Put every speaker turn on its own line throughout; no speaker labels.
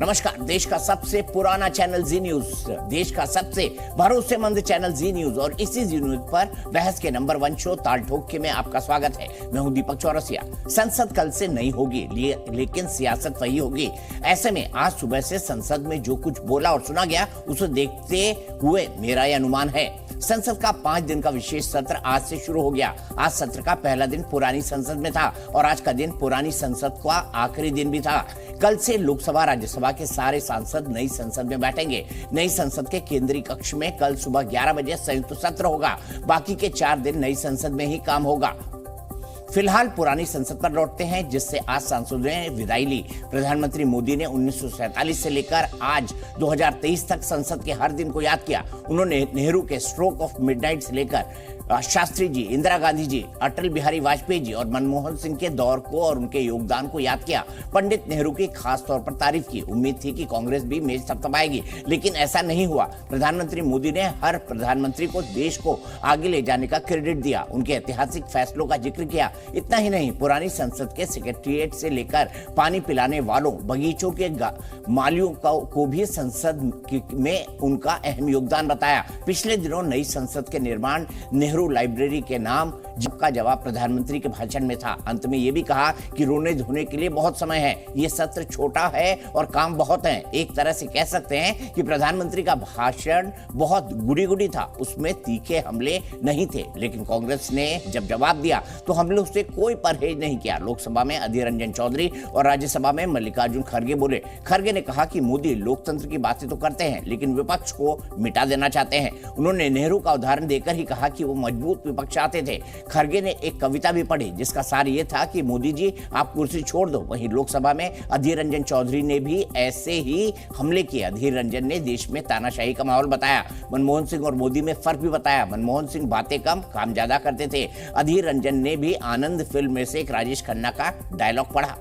नमस्कार। देश का सबसे पुराना चैनल जी न्यूज, देश का सबसे भरोसेमंद चैनल जी न्यूज और इसी जी न्यूज पर बहस के नंबर 1 शो ताल ठोक में आपका स्वागत है। मैं हूं दीपक चौरसिया। संसद कल से नहीं होगी, लेकिन सियासत वही होगी। ऐसे में आज सुबह से संसद में जो कुछ बोला और सुना गया उसे देखते हुए मेरा यह अनुमान है, संसद का 5 दिन का विशेष सत्र आज से शुरू हो गया। आज सत्र का पहला दिन पुरानी संसद में था और आज का दिन पुरानी संसद का आखिरी दिन भी था। कल से लोकसभा राज्यसभा के सारे सांसद नई संसद में बैठेंगे। नई संसद के केंद्रीय कक्ष में कल सुबह 11 बजे संयुक्त सत्र होगा। बाकी के 4 दिन नई संसद में ही काम होगा। फिलहाल पुरानी संसद पर लौटते हैं, जिससे आज सांसदों ने विदाई ली। प्रधानमंत्री मोदी ने 1947 से लेकर आज 2023 तक संसद के हर दिन को याद किया। उन्होंने नेहरू के स्ट्रोक ऑफ मिडनाइट से लेकर शास्त्री जी, इंदिरा गांधी जी, अटल बिहारी वाजपेयी जी और मनमोहन सिंह के दौर को और उनके योगदान को याद किया। पंडित नेहरू की खास तौर पर तारीफ की। उम्मीद थी कि कांग्रेस भी मेज थपथपाएगी, लेकिन ऐसा नहीं हुआ। प्रधानमंत्री मोदी ने हर प्रधानमंत्री को देश को आगे ले जाने का क्रेडिट दिया, उनके ऐतिहासिक फैसलों का जिक्र किया। इतना ही नहीं, पुरानी संसद के सेक्रेटरिएट से लेकर पानी पिलाने वालों, बगीचों के मालियों को भी संसद में उनका अहम योगदान बताया। पिछले दिनों नई संसद के निर्माण, नेहरू लाइब्रेरी के नाम का जवाब प्रधानमंत्री के भाषण में था। अंत में यह भी कहा कि रोने धोने के लिए बहुत समय है, ये सत्र छोटा है और काम बहुत है। एक तरह से कह सकते हैं कि प्रधानमंत्री का भाषण बहुत गुड़ी था, उसमें तीखे हमले नहीं थे, लेकिन कांग्रेस ने जब जवाब दिया तो हमले से कोई परहेज नहीं किया। लोकसभा में अधीर रंजन चौधरी और राज्यसभा में मल्लिकार्जुन खड़गे बोले। खड़गे ने कहा कि मोदी लोकतंत्र की बातें तो करते हैं, लेकिन विपक्ष को मिटा देना चाहते हैं। उन्होंने नेहरू का उदाहरण देकर ही कहा कि वो मजबूत विपक्ष चाहते थे। खड़गे ने एक कविता भी पढ़ी, जिसका सार ये था कि मोदी जी आप कुर्सी छोड़ दो। वहीं लोकसभा में अधीर रंजन चौधरी ने भी ऐसे ही हमले किए। अधीर रंजन ने देश में तानाशाही का माहौल बताया। मनमोहन सिंह और मोदी में फर्क भी बताया। मनमोहन सिंह बातें कम, काम ज्यादा करते थे। अधीर रंजन ने भी आनंद फिल्म में से एक राजेश खन्ना का डायलॉग पढ़ा।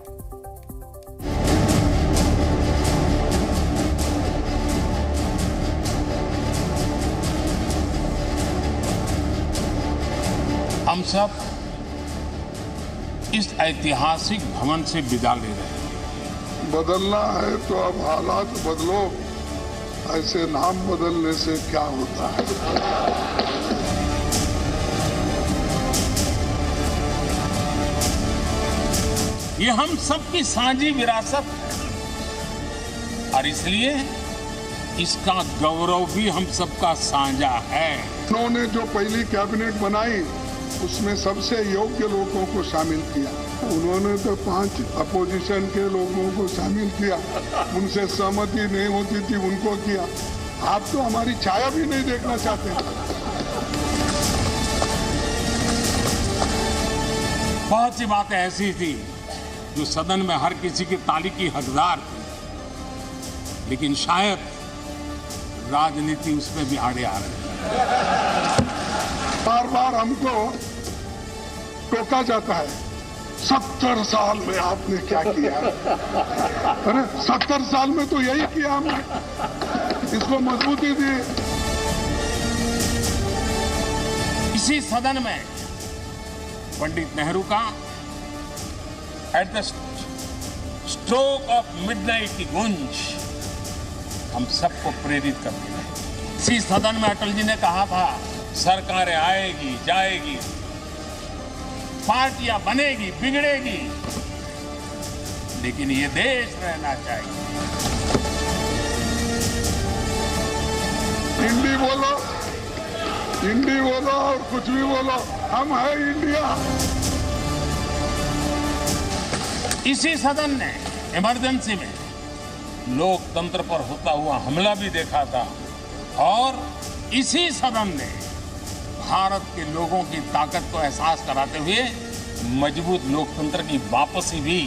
हम सब इस ऐतिहासिक भवन से विदा ले रहे हैं।
बदलना है तो अब हालात बदलो, ऐसे नाम बदलने से क्या होता है।
ये हम सबकी साझी विरासत है और इसलिए इसका गौरव भी हम सबका साझा है।
उन्होंने जो पहली कैबिनेट बनाई उसमें सबसे योग्य लोगों को शामिल किया। उन्होंने तो 5 अपोजिशन के लोगों को शामिल किया, उनसे सहमति नहीं होती थी उनको किया। आप तो हमारी छाया भी नहीं देखना चाहते।
बहुत सी बातें ऐसी थी जो सदन में हर किसी की ताली की हकदार थी, लेकिन शायद राजनीति उसमें भी आड़े आ रही है।
बार बार हमको टोका जाता है, 70 साल में आपने क्या किया। अरे 70 साल में तो यही किया हमने, इसको मजबूती दी।
इसी सदन में पंडित नेहरू का at the stroke of midnight की गूंज हम सबको प्रेरित करती है। इसी सदन में अटल जी ने कहा था, सरकारें आएगी जाएगी, पार्टियां बनेगी बिगड़ेगी, लेकिन ये देश रहना चाहिए।
हिंदी बोलो, हिंदी बोलो और कुछ भी बोलो, हम है इंडिया।
इसी सदन ने इमरजेंसी में लोकतंत्र पर होता हुआ हमला भी देखा था और इसी सदन ने भारत के लोगों की ताकत को एहसास कराते हुए मजबूत लोकतंत्र की वापसी भी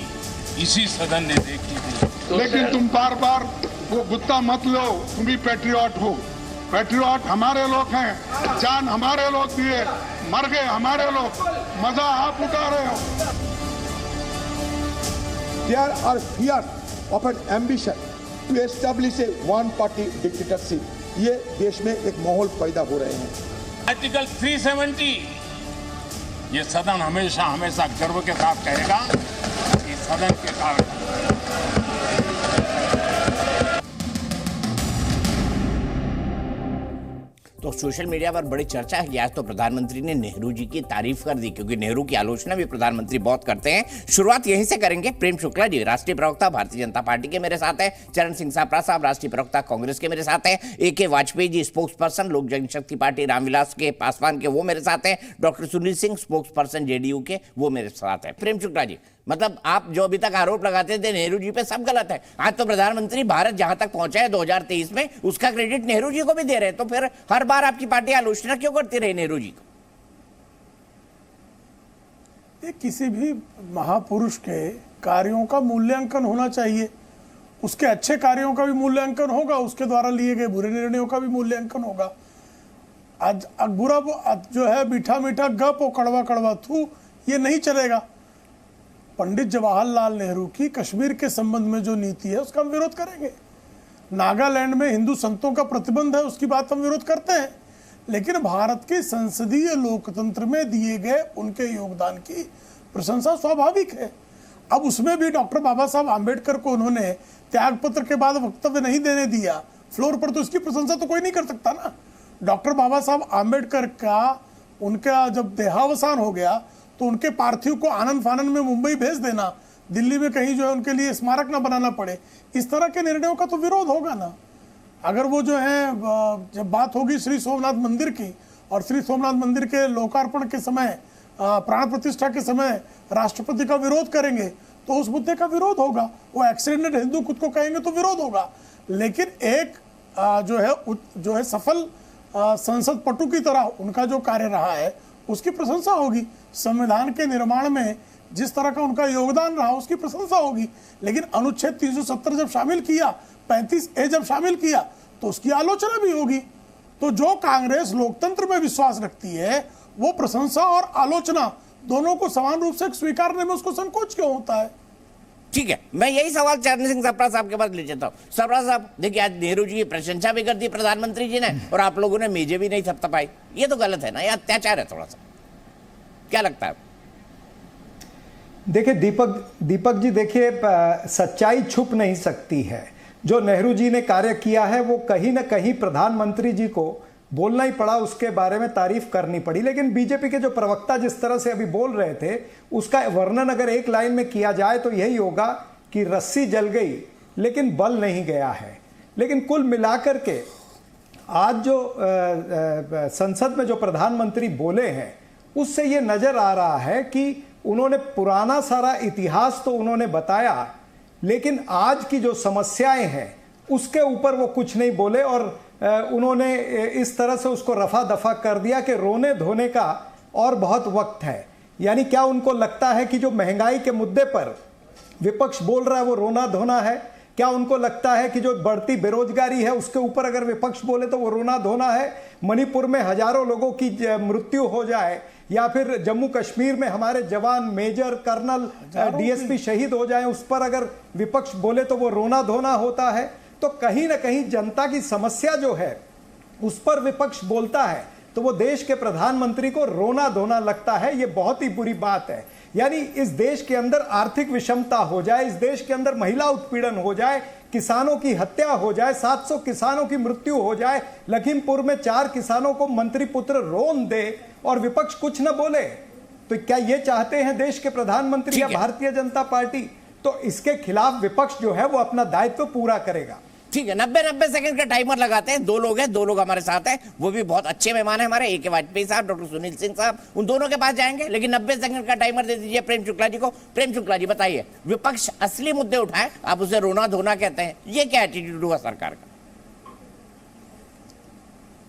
इसी सदन ने देखी थी।
लेकिन तुम बार बार वो गुत्ता मत लो, तुम भी पैट्रियट हो। पैट्रियट हमारे लोग हैं, जान हमारे लोग दिए, मर गए हमारे लोग, मजा आप उठा रहे हो।
There are fear of an ambition to establish a one-party dictatorship. ये देश में एक माहौल पैदा हो रहे हैं।
आर्टिकल 370 ये सदन हमेशा हमेशा गर्व के साथ कहेगा कि सदन के कारण
सोशल मीडिया पर बड़ी चर्चा है कि आज तो प्रधानमंत्री ने नेहरू जी की तारीफ कर दी, क्योंकि नेहरू की आलोचना भी प्रधानमंत्री बहुत करते हैं। शुरुआत यहीं से करेंगे। प्रेम शुक्ला जी राष्ट्रीय प्रवक्ता भारतीय जनता पार्टी के मेरे साथ है, चरण सिंह सापरा साहब राष्ट्रीय प्रवक्ता कांग्रेस के मेरे साथ है, AK Vajpayee ji spokes person लोक जनशक्ति पार्टी रामविलास के पासवान के वो मेरे साथ है, doctor Sunil Singh spokes person JDU के वो मेरे साथ है। प्रेम शुक्ला जी, मतलब आप जो अभी तक आरोप लगाते थे नेहरू जी पे, सब गलत है। आज तो प्रधानमंत्री भारत जहां तक पहुंचा है 2023 में, उसका क्रेडिट नेहरू जी को भी दे रहे हैं, तो फिर हर बार आपकी पार्टी आलोचना क्यों करती रही नेहरू जी को?
ये किसी भी महापुरुष के कार्यों का मूल्यांकन होना चाहिए, उसके अच्छे कार्यों का भी मूल्यांकन होगा, उसके द्वारा लिए गए बुरे निर्णयों का भी मूल्यांकन होगा। आज बुरा जो है मीठा मीठा गप और कड़वा कड़वा थू, ये नहीं चलेगा। पंडित जवाहरलाल नेहरू की कश्मीर के संबंध में जो नीति है उसका हम विरोध करेंगे। नागालैंड में हिंदू संतों का प्रतिबंध है, उसकी बात हम विरोध करते हैं, लेकिन भारत के संसदीय लोकतंत्र में दिए गए उनके योगदान की प्रशंसा स्वाभाविक है। अब उसमें भी डॉक्टर बाबा साहब आम्बेडकर को उन्होंने त्यागपत्र के बाद वक्तव्य नहीं देने दिया फ्लोर पर, तो इसकी प्रशंसा तो कोई नहीं कर सकता ना। डॉक्टर बाबा साहब आम्बेडकर का उनका जब देहावसान हो गया तो उनके पार्थिव को आनंद फानंद में मुंबई भेज देना, दिल्ली में कहीं जो है उनके लिए स्मारक ना बनाना पड़े, इस तरह के निर्णयों का तो विरोध होगा ना। अगर वो जो है जब बात होगी श्री सोमनाथ मंदिर की और श्री सोमनाथ मंदिर के लोकार्पण के समय प्राण प्रतिष्ठा के समय राष्ट्रपति का विरोध करेंगे तो उस मुद्दे का विरोध होगा। वो एक्सीडेंटेड हिंदू खुद को कहेंगे तो विरोध होगा, लेकिन एक जो है सफल संसद पटु की तरह उनका जो कार्य रहा है उसकी प्रशंसा होगी। संविधान के निर्माण में जिस तरह का उनका योगदान रहा उसकी प्रशंसा होगी, लेकिन अनुच्छेद 370 जब शामिल किया, 35A जब शामिल किया तो उसकी आलोचना भी होगी। तो जो कांग्रेस लोकतंत्र में विश्वास रखती है वो प्रशंसा और आलोचना दोनों को समान रूप से स्वीकारने में उसको संकोच क्यों होता है?
ठीक है, मैं यही सवाल चरण सिंह सापरा साहब के पास ले जाता हूँ। सापरा साहब देखिए, आज नेहरू जी की प्रशंसा भी कर दी प्रधानमंत्री जी ने और आप लोगों ने मेजे भी नहीं थपथपाई, ये तो गलत है ना, ये अत्याचार है थोड़ा सा, क्या लगता है?
देखिए दीपक जी, देखिए सच्चाई छुप नहीं सकती है। जो नेहरू जी ने कार्य किया है वो कहीं ना कहीं प्रधानमंत्री जी को बोलना ही पड़ा, उसके बारे में तारीफ करनी पड़ी। लेकिन बीजेपी के जो प्रवक्ता जिस तरह से अभी बोल रहे थे उसका वर्णन अगर एक लाइन में किया जाए तो यही होगा कि रस्सी जल गई लेकिन बल नहीं गया है। लेकिन कुल मिलाकर के आज जो संसद में जो प्रधानमंत्री बोले हैं उससे ये नजर आ रहा है कि उन्होंने पुराना सारा इतिहास तो उन्होंने बताया, लेकिन आज की जो समस्याएं हैं उसके ऊपर वो कुछ नहीं बोले और उन्होंने इस तरह से उसको रफा दफा कर दिया कि रोने धोने का और बहुत वक्त है। यानी क्या उनको लगता है कि जो महंगाई के मुद्दे पर विपक्ष बोल रहा है वो रोना धोना है? क्या उनको लगता है कि जो बढ़ती बेरोजगारी है उसके ऊपर अगर विपक्ष बोले तो वो रोना धोना है? मणिपुर में हजारों लोगों की मृत्यु हो जाए या फिर जम्मू कश्मीर में हमारे जवान मेजर कर्नल DSP शहीद हो जाएं, उस पर अगर विपक्ष बोले तो वो रोना धोना होता है? तो कहीं ना कहीं जनता की समस्या जो है उस पर विपक्ष बोलता है तो वो देश के प्रधानमंत्री को रोना धोना लगता है। ये बहुत ही बुरी बात है। यानी इस देश के अंदर आर्थिक विषमता हो जाए, इस देश के अंदर महिला उत्पीड़न हो जाए, किसानों की हत्या हो जाए, 700 किसानों की मृत्यु हो जाए, लखीमपुर में 4 किसानों को मंत्री पुत्र रोन दे और विपक्ष कुछ न बोले, तो क्या ये चाहते हैं देश के प्रधानमंत्री या भारतीय जनता पार्टी? तो इसके खिलाफ विपक्ष जो है वो अपना दायित्व पूरा करेगा।
ठीक है, 90 सेकंड का टाइमर लगाते हैं। 2 लोग हैं, 2 लोग हमारे साथ हैं, वो भी बहुत अच्छे मेहमान हैं हमारे, AK वाजपेयी साहब, डॉक्टर सुनील सिंह साहब, उन दोनों के पास जाएंगे, लेकिन 90 सेकंड का टाइमर दे दीजिए प्रेम शुक्ला जी को। प्रेम शुक्ला जी बताइए, विपक्ष असली मुद्दे उठाए, आप उसे रोना धोना कहते हैं, ये क्या एटीट्यूड हुआ सरकार का?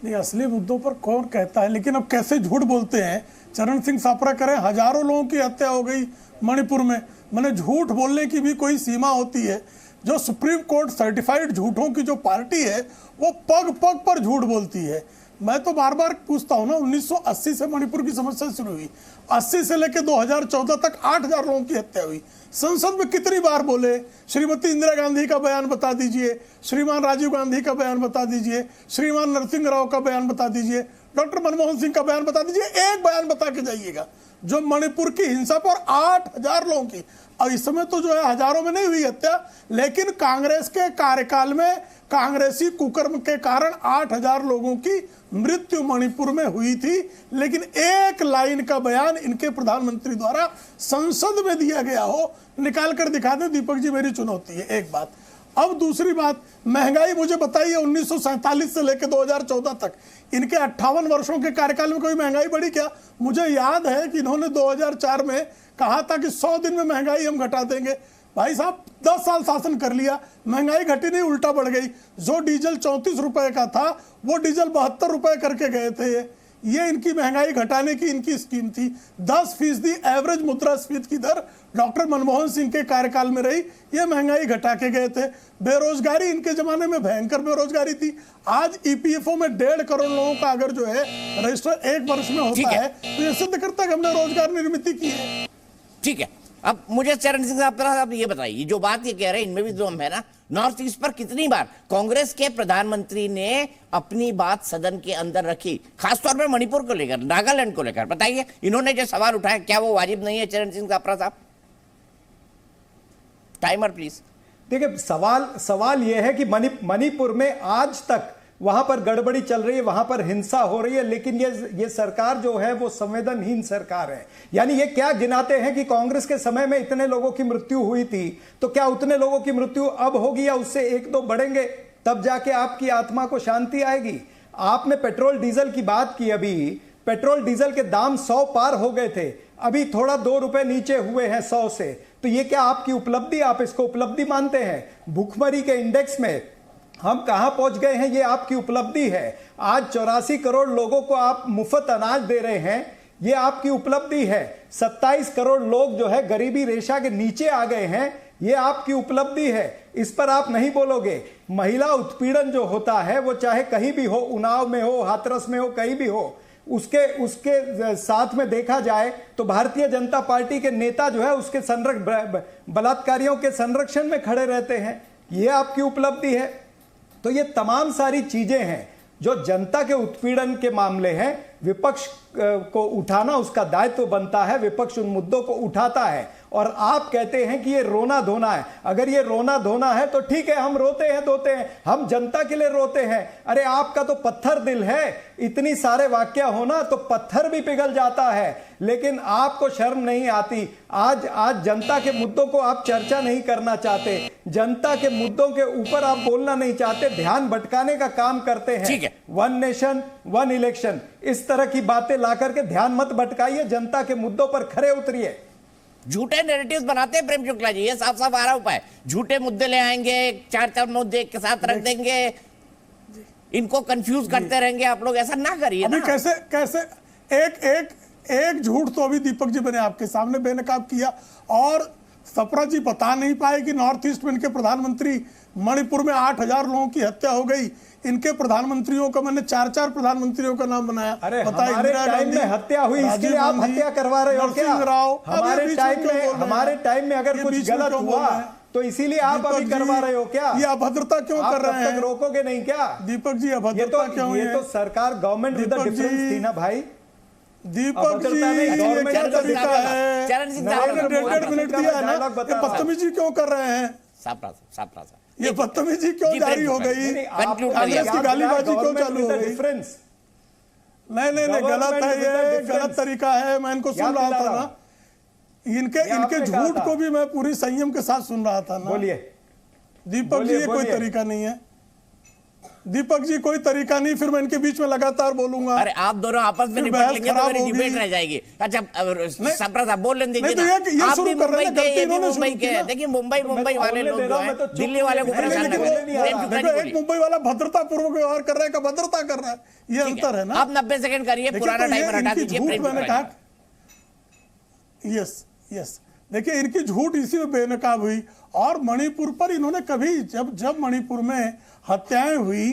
नहीं, असली मुद्दों पर कौन कहता है, लेकिन अब कैसे झूठ बोलते हैं। चरण सिंह सापरा करें, हजारों लोगों की हत्या हो गई मणिपुर में, मैंने झूठ बोलने की भी कोई सीमा होती है। जो सुप्रीम कोर्ट सर्टिफाइड झूठों की जो पार्टी है वो पग पग पर झूठ बोलती है। मैं तो बार बार पूछता हूं ना, 1980 से मणिपुर की समस्या शुरू हुई, 80 से लेकर 2014 तक 8000 लोगों की हत्या हुई। संसद में कितनी बार बोले? श्रीमती इंदिरा गांधी का बयान बता दीजिए, श्रीमान राजीव गांधी का बयान बता दीजिए, श्रीमान नरसिंह राव का बयान बता दीजिए, डॉक्टर मनमोहन सिंह का बयान बता दीजिए, एक बयान बता के जाइएगा। जो मणिपुर की हिंसा पर 8,000 लोगों की, और इस समय तो जो है हजारों में नहीं हुई हत्या, लेकिन कांग्रेस के कार्यकाल में कांग्रेसी कुकर्म के कारण 8,000 लोगों की मृत्यु मणिपुर में हुई थी। लेकिन एक लाइन का बयान इनके प्रधानमंत्री द्वारा संसद में दिया गया हो, निकाल कर दिखा दें दीपक जी, मेरी चुनौती है। एक बात। अब दूसरी बात, महंगाई मुझे बताइए 1947 से लेकर 2014 तक इनके 58 वर्षों के कार्यकाल में कोई महंगाई बढ़ी क्या? मुझे याद है कि इन्होंने 2004 में कहा था कि 100 दिन में महंगाई हम घटा देंगे। भाई साहब 10 साल शासन कर लिया, महंगाई घटी नहीं, उल्टा बढ़ गई। जो डीजल 34 रुपए का था वो डीजल 72 रुपए करके गए थे। ये इनकी महंगाई घटाने की इनकी स्कीम थी। 10% एवरेज मुद्रास्फीति की दर डॉक्टर मनमोहन सिंह के कार्यकाल में रही, ये महंगाई घटा के गए थे। बेरोजगारी इनके जमाने में भयंकर बेरोजगारी थी। आज ईपीएफओ में 1.5 करोड़ लोगों का अगर जो है रजिस्टर 1 वर्ष में होता है तो ये सिद्ध करता है कि हमने रोजगार निर्मित की है।
ठीक है, अब मुझे चरण सिंह साहब ये बताइए, जो बात ये कह रहे हैं इनमें भी दम है ना, नॉर्थ ईस्ट पर कितनी बार कांग्रेस के प्रधानमंत्री ने अपनी बात सदन के अंदर रखी, खासतौर पर मणिपुर को लेकर, नागालैंड को लेकर? बताइए, इन्होंने जो सवाल उठाया क्या वो वाजिब नहीं है? चरण सिंह साहब, टाइमर प्लीज।
देखिए, सवाल यह है कि मणिपुर में आज तक वहां पर गड़बड़ी चल रही है, वहां पर हिंसा हो रही है, लेकिन ये सरकार जो है वो संवेदनहीन सरकार है। यानी ये क्या गिनाते हैं कि कांग्रेस के समय में इतने लोगों की मृत्यु हुई थी, तो क्या उतने लोगों की मृत्यु अब होगी या उससे 1-2 बढ़ेंगे, तब जाके आपकी आत्मा को शांति आएगी? आपने पेट्रोल डीजल की बात की, अभी पेट्रोल डीजल के दाम 100 पार हो गए थे, अभी थोड़ा 2 रुपए नीचे हुए हैं 100 से, तो ये क्या आपकी उपलब्धि, आप इसको उपलब्धि मानते हैं? भूखमरी के इंडेक्स में हम कहां पहुंच गए हैं, ये आपकी उपलब्धि है। आज 84 करोड़ लोगों को आप मुफ्त अनाज दे रहे हैं, ये आपकी उपलब्धि है। 27 करोड़ लोग जो है गरीबी रेखा के नीचे आ गए हैं, ये आपकी उपलब्धि है। इस पर आप नहीं बोलोगे। महिला उत्पीड़न जो होता है वो चाहे कहीं भी हो, उन्नाव में हो, हाथरस में हो, कहीं भी हो, उसके साथ में देखा जाए तो भारतीय जनता पार्टी के नेता जो है उसके बलात्कारियों के संरक्षण में खड़े रहते हैं, ये आपकी उपलब्धि है। तो ये तमाम सारी चीजें हैं जो जनता के उत्पीड़न के मामले हैं। विपक्ष को उठाना उसका दायित्व बनता है, विपक्ष उन मुद्दों को उठाता है, और आप कहते हैं कि ये रोना धोना है। अगर ये रोना धोना है तो ठीक है, हम रोते हैं धोते हैं, हम जनता के लिए रोते हैं। अरे आपका तो पत्थर दिल है, इतनी सारे वाक्य होना तो पत्थर भी पिघल जाता है, लेकिन आपको शर्म नहीं आती। आज जनता के मुद्दों को आप चर्चा नहीं करना चाहते, जनता के मुद्दों के ऊपर आप बोलना नहीं चाहते, ध्यान भटकाने का काम करते हैं।
ठीक है,
1 नेशन 1 इलेक्शन, इस तरह की बातें ला करके ध्यान मत भटकाइए, जनता के मुद्दों पर खरे उतरिए।
झूठे नैरेटिव्स बनाते हैं प्रेम शुक्ला जी, ये साफ साफ आ रहा उपाय। झूठे मुद्दे ले आएंगे, 4 मुद्दे एक के साथ रख देंगे, इनको कंफ्यूज करते रहेंगे आप लोग, ऐसा ना करिए ना।
कैसे एक झूठ तो अभी दीपक जी मैंने आपके सामने बेनकाब किया, और सपरा जी बता नहीं पाए कि नॉर्थ ईस्ट में इनके प्रधानमंत्री, मणिपुर में 8,000 लोगों की हत्या हो गई। इनके प्रधानमंत्रियों का मैंने 4 प्रधानमंत्रियों का नाम बनाया।
अरे हमारे टाइम में हत्या हुई, इसके लिए आप हत्या करवा रहे हो क्या? हमारे टाइम में अगर कुछ गलत हुआ तो इसीलिए आप अभी करवा रहे हो क्या?
ये अभद्रता क्यों कर रहे हैं?
रोकोगे नहीं क्या
दीपक जी? अभद्रता क्यों?
ये तो सरकार गवर्नमेंट विद द डिफरेंस थी ना भाई।
दीपक जी ये क्या तरीका है? 1.5 मिनट दिया है ना, बदतमीजी क्यों कर रहे हैं?
साफ
ये बदतमीजी क्यों जारी हो गई? कांग्रेस की गालीबाजी क्यों चालू हो गई? नहीं, गलत है, ये गलत तरीका है। मैं इनको सुन रहा था ना, इनके झूठ को भी मैं पूरी संयम के साथ सुन रहा था ना।
बोलिए
दीपक जी, ये कोई तरीका नहीं है। दीपक जी कोई तरीका नहीं, फिर मैं इनके बीच में लगातार बोलूंगा।
अरे आप दोनों आपस में निपट लेंगे तो मेरी डिबेट रह जाएगी। अच्छा सपरा साहब बोल लेने दीजिए ना। आप भी मुंबई के, मुंबई के, देखिए मुंबई वाले लोग जो हैं दिल्ली वाले को परेशान कर रहे हैं।
एक मुंबई वाला भद्रता पूर्वक व्यवहार कर रहा है का भद्रता कर रहा है, ये अंतर है ना।
आप 90 सेकंड करिए, पुराना टाइमर हटा दीजिए।
यस, देखिए इनकी झूठ इसी में बेनकाब हुई। और मणिपुर पर इन्होंने कभी, जब मणिपुर में हत्याएं हुई,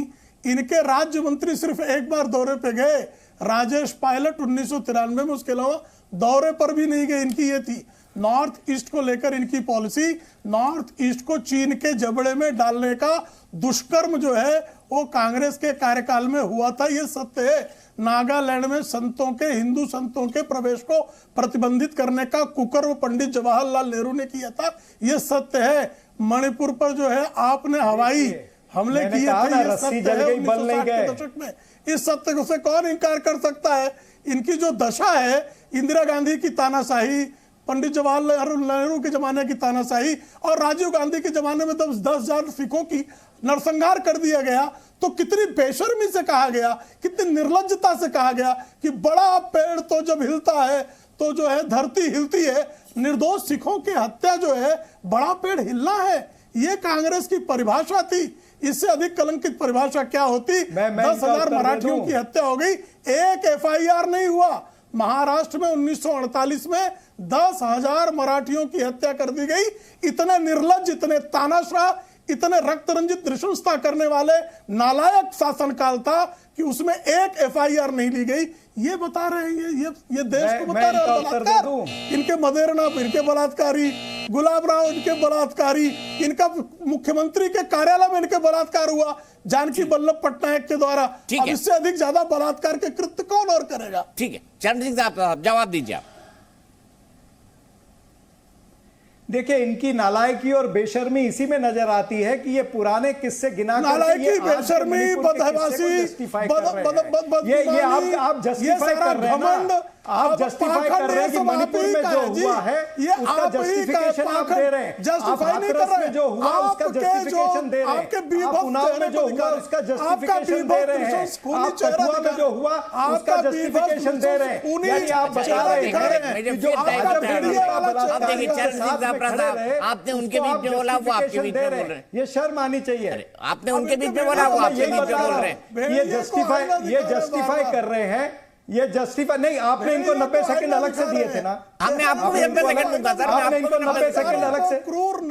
इनके राज्य मंत्री सिर्फ एक बार दौरे पे गए, राजेश पायलट 1993 में, उसके अलावा दौरे पर भी नहीं गए। इनकी ये थी नॉर्थ ईस्ट को लेकर इनकी पॉलिसी नॉर्थ ईस्ट को चीन के जबड़े में डालने का दुष्कर्म जो है वो कांग्रेस के कार्यकाल में हुआ था, ये सत्य है। नागालैंड में संतों के, हिंदू संतों के प्रवेश को प्रतिबंधित करने का कुकर्म पंडित जवाहरलाल नेहरू ने किया था, ये सत्य है। मणिपुर पर जो है आपने हवाई हमले किए थे, ये सत्य है 1960 के दशक में। इस सत्य से कौन इनकार कर सकता है? इनकी जो दशा है, इंदिरा गांधी की तानाशाही, पंडित जवाहरलाल नेहरू के जमाने की तानाशाही और राजीव गांधी के जमाने में 10,000 सिखों की नरसंहार कर दिया गया, तो कितनी बेशर्मी से कहा गया, कितनी निर्लज्जता से कहा गया कि बड़ा पेड़ तो जब हिलता है तो जो है धरती हिलती है। निर्दोष सिखों की हत्या जो है बड़ा पेड़ हिलना है, ये कांग्रेस की परिभाषा थी। इससे अधिक कलंकित परिभाषा क्या होती? 10,000 मराठियों की हत्या हो गई, एक FIR नहीं हुआ। महाराष्ट्र में 1948 में 10,000 मराठियों की हत्या कर दी गई। इतने निर्लज्ज, इतने तानाशाह, इतने रक्त रंजित नृशंसता करने वाले नालायक शासनकाल था कि उसमें एक FIR नहीं ली गई। ये बता रहे हैं, ये देश को बता रहे हैं बलात्कार। इनके मदेरनाथ, इनके बलात्कारी, गुलाब राव इनके बलात्कारी, इनका मुख्यमंत्री के कार्यालय में इनके बलात्कार हुआ जानकी वल्लभ पटनायक के द्वारा। अब इससे अधिक ज्यादा बलात्कार के कृत्य कौन और करेगा?
ठीक है, चरण सिंह साहब जवाब दीजिए आप।
देखिए, इनकी नालायकी और बेशर्मी इसी में नजर आती है कि ये पुराने किस्से गिना
नालायकी, बेशर्मी, बदहवासी,
ये आप जस्टिफाई कर रहे हैं, आप जस्टिफाई कर रहे हैं कि मणिपुर में जो हुआ है उसका जस्टिफिकेशन आप दे रहे हैं, आप हाथरस में जो हुआ उसका जस्टिफिकेशन दे रहे हैं, आप उन्नाव में जो हुआ उसका जस्टिफिकेशन दे रहे हैं, आप कठुआ में जो हुआ उसका जस्टिफिकेशन दे रहे हैं। यानी आप बता रहे हैं कि जो
आपने उनके बीच में बोला वो आपके बीच में बोल रहे हैं,
ये शर्म आनी चाहिए।
आपने उनके बीच में बोला वो आपके बीच में बोल रहे हैं।
ये जस्टिफाई कर रहे हैं, ये जस्टिफाई नहीं। आपने इनको 90 सेकंड अलग से दिए थे ना,
हमने आपको भी 90 सेकंड दूंगा सर,
आपने इनको 90 सेकंड अलग से,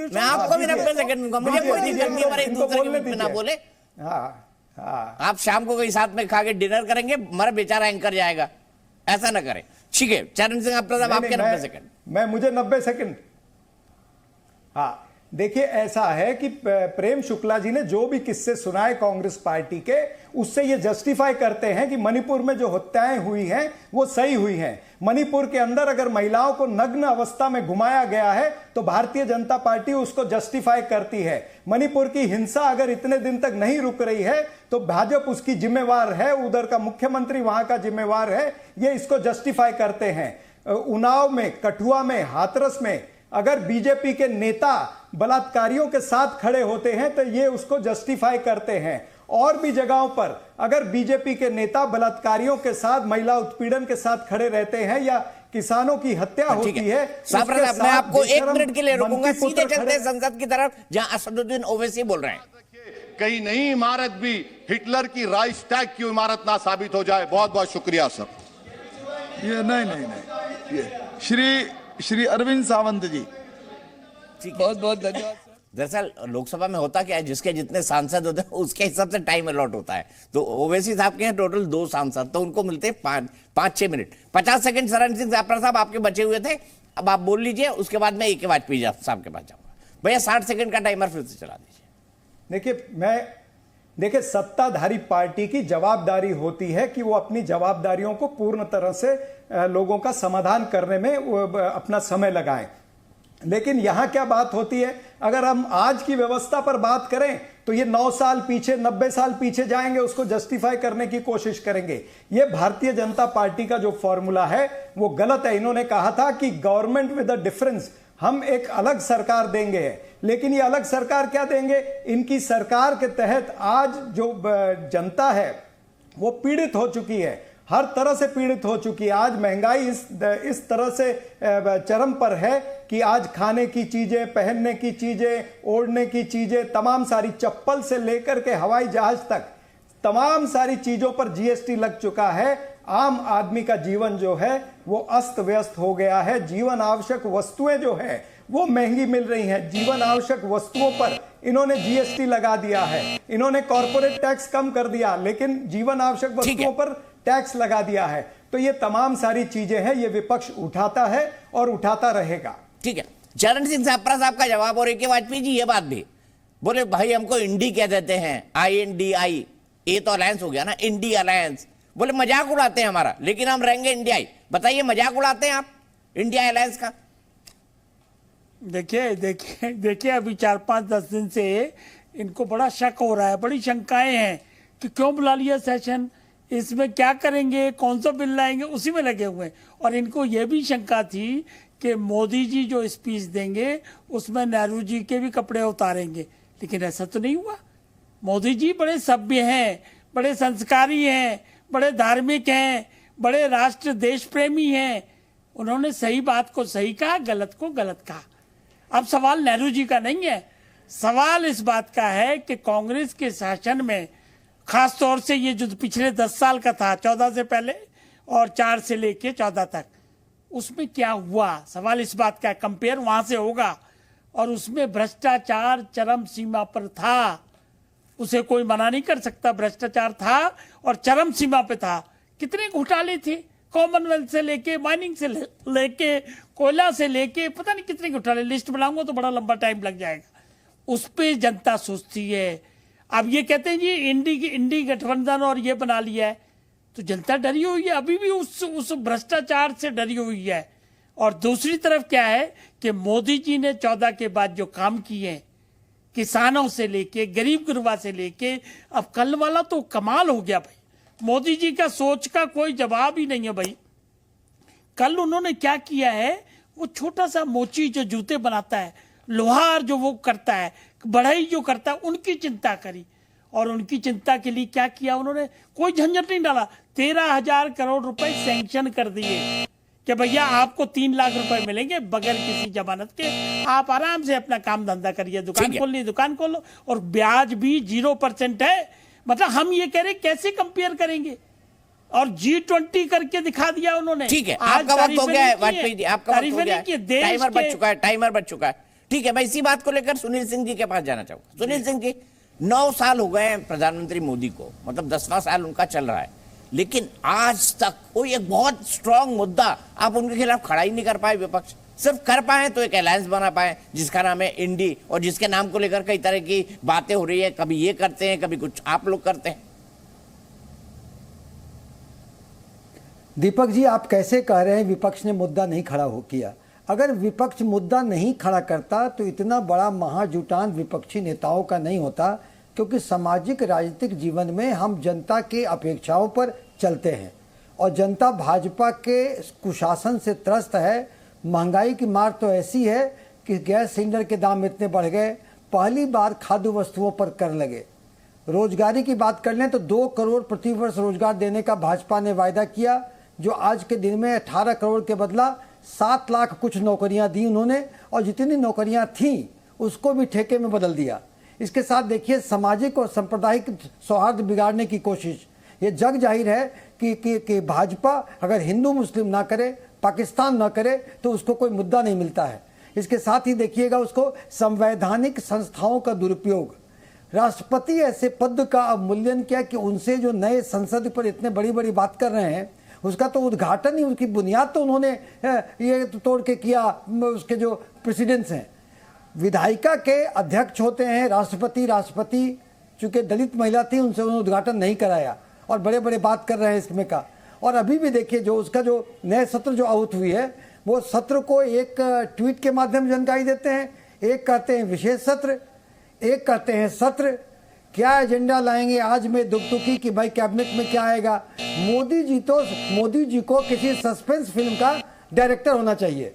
मैं आपको भी 90 सेकंड दूंगा। मुझे कोई दिक्कत नहीं, हमारे एक दूसरे के बीच में ना बोले। आप शाम को कोई साथ में खा के डिनर करेंगे, हमारा बेचारा एंकर जाएगा, ऐसा ना करें। ठीक है, चरण सिंह आपके 90 सेकंड।
मुझे 90 सेकंड। हाँ, देखिए, ऐसा है कि प्रेम शुक्ला जी ने जो भी किस्से सुनाए कांग्रेस पार्टी के, उससे ये जस्टिफाई करते हैं कि मणिपुर में जो हत्याएं हुई हैं वो सही हुई हैं। मणिपुर के अंदर अगर महिलाओं को नग्न अवस्था में घुमाया गया है तो भारतीय जनता पार्टी उसको जस्टिफाई करती है। मणिपुर की हिंसा अगर इतने दिन तक नहीं रुक रही है तो भाजपा उसकी जिम्मेवार है, उधर का मुख्यमंत्री वहां का जिम्मेवार है, ये इसको जस्टिफाई करते हैं। उन्नाव में, कठुआ में, हाथरस में अगर बीजेपी के नेता बलात्कारियों के साथ खड़े होते हैं तो ये उसको जस्टिफाई करते हैं। और भी जगहों पर अगर बीजेपी के नेता बलात्कारियों के साथ, महिला उत्पीड़न के साथ खड़े रहते हैं या किसानों की हत्या होती है,
मैं आपको 1 मिनट के लिए रोकूंगा। सीधे चलते हैं संसद की तरफ जहां असदुद्दीन ओवैसी बोल रहे हैं।
कहीं नई इमारत भी हिटलर की राइक्सटैग की इमारत ना साबित हो जाए। बहुत बहुत शुक्रिया सर।
ये नहीं, ये श्री अरविंद सावंत जी, बहुत बहुत धन्यवाद।
दरअसल लोकसभा में होता क्या है, जिसके जितने सांसद होते हैं उसके हिसाब से टाइम अलॉट होता है। तो ओवैसी साहब के हैं टोटल 2 सांसद, तो उनको मिलते हैं 5-6 मिनट। 50 सेकंड शरण सिंह जाफर साहब आपके बचे हुए थे, अब आप बोल लीजिए, उसके बाद मैं AK वाजपेयी साहब के पास जाऊंगा। भैया 60 सेकंड का टाइमर फिर से चला दीजिए।
देखिए, सत्ताधारी पार्टी की जवाबदारी होती है कि वो अपनी जवाबदारियों को पूर्ण तरह से लोगों का समाधान करने में अपना समय लगाएं। लेकिन यहां क्या बात होती है, अगर हम आज की व्यवस्था पर बात करें तो ये 9 साल पीछे, 90 साल पीछे जाएंगे, उसको जस्टिफाई करने की कोशिश करेंगे। ये भारतीय जनता पार्टी का जो फॉर्मूला है वो गलत है। इन्होंने कहा था कि गवर्नमेंट विद अ डिफरेंस, हम एक अलग सरकार देंगे, लेकिन ये अलग सरकार क्या देंगे? इनकी सरकार के तहत आज जो जनता है वो पीड़ित हो चुकी है, हर तरह से पीड़ित हो चुकी है। आज महंगाई इस तरह से चरम पर है कि आज खाने की चीजें, पहनने की चीजें, ओढ़ने की चीजें, तमाम सारी, चप्पल से लेकर के हवाई जहाज तक तमाम सारी चीजों पर GST लग चुका है। आम आदमी का जीवन जो है वो अस्त व्यस्त हो गया है। जीवन आवश्यक वस्तुएं जो है वो महंगी मिल रही हैं। जीवन आवश्यक वस्तुओं पर इन्होंने GST लगा दिया है। इन्होंने कॉर्पोरेट टैक्स कम कर दिया, लेकिन जीवन आवश्यक वस्तुओं पर टैक्स लगा दिया है। तो ये तमाम सारी चीजें हैं, ये विपक्ष उठाता है और उठाता रहेगा।
ठीक है, चरण सिंह सापरा साहब का जवाब, और ए के वाजपेयी जी ये बात भी बोले, भाई हमको इंडी कह देते हैं, INDI, ये तो अलायंस हो गया ना, इंडी अलायंस। बोले मजाक उड़ाते हैं हमारा, लेकिन हम रहेंगे इंडियाई। बताइए, मजाक उड़ाते हैं आप इंडिया अलायंस का?
देखिए अभी 4-5-10 दिन से इनको बड़ा शक हो रहा है, बड़ी शंकाएं हैं कि क्यों बुला लिया सेशन, इसमें क्या करेंगे, कौन सा बिल लाएंगे, उसी में लगे हुए हैं। और इनको ये भी शंका थी कि मोदी जी जो स्पीच देंगे उसमें नेहरू जी के भी कपड़े उतारेंगे, लेकिन ऐसा तो नहीं हुआ। मोदी जी बड़े सभ्य हैं, बड़े संस्कारी हैं, बड़े धार्मिक हैं, बड़े राष्ट्र देश प्रेमी हैं। उन्होंने सही बात को सही कहा, गलत को गलत कहा। अब सवाल नेहरू जी का नहीं है, सवाल इस बात का है कि कांग्रेस के शासन में, खास तौर से ये जो पिछले 10 साल का था, 14 से पहले और 4 से लेके 14 तक, उसमें क्या हुआ। सवाल इस बात का, कंपेयर वहां से होगा। और उसमें भ्रष्टाचार चरम सीमा पर था, उसे कोई मना नहीं कर सकता। भ्रष्टाचार था और चरम सीमा पे था। कितने घोटाले थे, कॉमनवेल्थ से लेके, माइनिंग से लेके, कोयला से लेके, पता नहीं कितने घोटाले, लिस्ट बनाऊंगा तो बड़ा लंबा टाइम लग जाएगा। उस पे जनता सोचती है। अब ये कहते हैं जी इंडी गठबंधन और ये बना लिया है, तो जनता डरी हुई है, अभी भी उस भ्रष्टाचार से डरी हुई है। और दूसरी तरफ क्या है कि मोदी जी ने 14 के बाद जो काम किए, किसानों से लेके, गरीब गुरबा से लेके, अब कल वाला तो कमाल हो गया भाई। मोदी जी का सोच का कोई जवाब ही नहीं है भाई। कल उन्होंने क्या किया है, वो छोटा सा मोची जो जूते बनाता है, लोहार जो वो करता है, बढ़ई जो करता है, उनकी चिंता करी। और उनकी चिंता के लिए क्या किया उन्होंने, कोई झंझट नहीं डाला। 13,000 करोड़ रुपए सैंक्शन कर दिए कि भैया आपको 3 लाख रुपए मिलेंगे बगैर किसी जमानत के, आप आराम से अपना काम धंधा करिए, दुकान खोलनी दुकान खोलो, और ब्याज भी 0% है। मतलब हम ये कह रहे कैसे कंपेयर करेंगे। और G20 करके दिखा दिया उन्होंने।
ठीक है, आपका वक्त हो गया है वाजपेयी जी, आपका वक्त हो गया है, टाइमर बच चुका है। ठीक है, मैं इसी बात को लेकर सुनील सिंह जी के पास जाना चाहूंगा। सुनील सिंह जी, 9 साल हो गए हैं प्रधानमंत्री मोदी को, मतलब 10वां साल उनका चल रहा है, लेकिन आज तक कोई एक बहुत स्ट्रांग मुद्दा आप उनके खिलाफ खड़ा ही नहीं कर पाए। विपक्ष सिर्फ कर पाए तो एक अलायंस बना पाए जिसका नाम है इंडी, और जिसके नाम को लेकर कई तरह की बातें हो रही है, कभी ये करते हैं, कभी कुछ आप लोग करते हैं।
दीपक जी, आप कैसे कह रहे हैं विपक्ष ने मुद्दा नहीं खड़ा हो किया? अगर विपक्ष मुद्दा नहीं खड़ा करता तो इतना बड़ा महाजुटान विपक्षी नेताओं का नहीं होता, क्योंकि सामाजिक राजनीतिक जीवन में हम जनता की अपेक्षाओं पर चलते हैं और जनता भाजपा के कुशासन से त्रस्त है। महंगाई की मार तो ऐसी है कि गैस सिलेंडर के दाम इतने बढ़ गए, पहली बार खाद्य वस्तुओं पर कर लगे। रोजगारी की बात कर लें तो 2 करोड़ प्रति वर्ष रोजगार देने का भाजपा ने वायदा किया, जो आज के दिन में 18 करोड़ के बदला 7 लाख कुछ नौकरियां दी उन्होंने, और जितनी नौकरियां थीं उसको भी ठेके में बदल दिया। इसके साथ देखिए सामाजिक और सांप्रदायिक सौहार्द बिगाड़ने की कोशिश। ये जग जाहिर है कि भाजपा अगर हिंदू मुस्लिम ना करे, पाकिस्तान ना करे, तो उसको कोई मुद्दा नहीं मिलता है। इसके साथ ही देखिएगा उसको संवैधानिक संस्थाओं का दुरुपयोग। राष्ट्रपति ऐसे पद का अवमूल्यन किया कि उनसे जो नए संसद पर इतने बड़ी बड़ी बात कर रहे हैं, उसका तो उद्घाटन ही, उसकी बुनियाद तो उन्होंने ये तोड़ के किया। उसके जो प्रेसिडेंट्स हैं, विधायिका के अध्यक्ष होते हैं राष्ट्रपति चूंकि दलित महिला थी, उनसे उन्होंने उद्घाटन नहीं कराया और बड़े बड़े बात कर रहे हैं इसमें का। और अभी भी देखिए जो उसका जो नए सत्र जो आहूत हुई है, वो सत्र को एक ट्वीट के माध्यम से जानकारी देते हैं। एक कहते हैं विशेष सत्र, एक कहते हैं सत्र। क्या एजेंडा लाएंगे आज मैं दुखी कि भाई कैबिनेट में क्या आएगा। मोदी जी को किसी सस्पेंस फिल्म का डायरेक्टर होना चाहिए,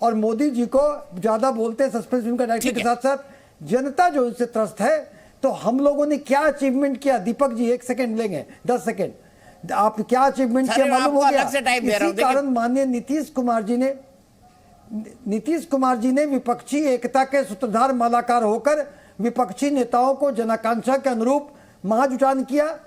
और मोदी जी को ज्यादा बोलते हैं सस्पेंस फिल्म का डायरेक्टर के साथ साथ जनता जो इससे त्रस्त है। तो हम लोगों ने क्या अचीवमेंट किया, दीपक जी 1 सेकंड लेंगे, 10 सेकंड, आप क्या अचीवमेंट किया मालूम हो गया। इसी कारण माननीय नीतीश कुमार जी ने विपक्षी एकता के सूत्रधार मालाकार होकर विपक्षी नेताओं को जनाकांक्षा के अनुरूप महाजुटान किया।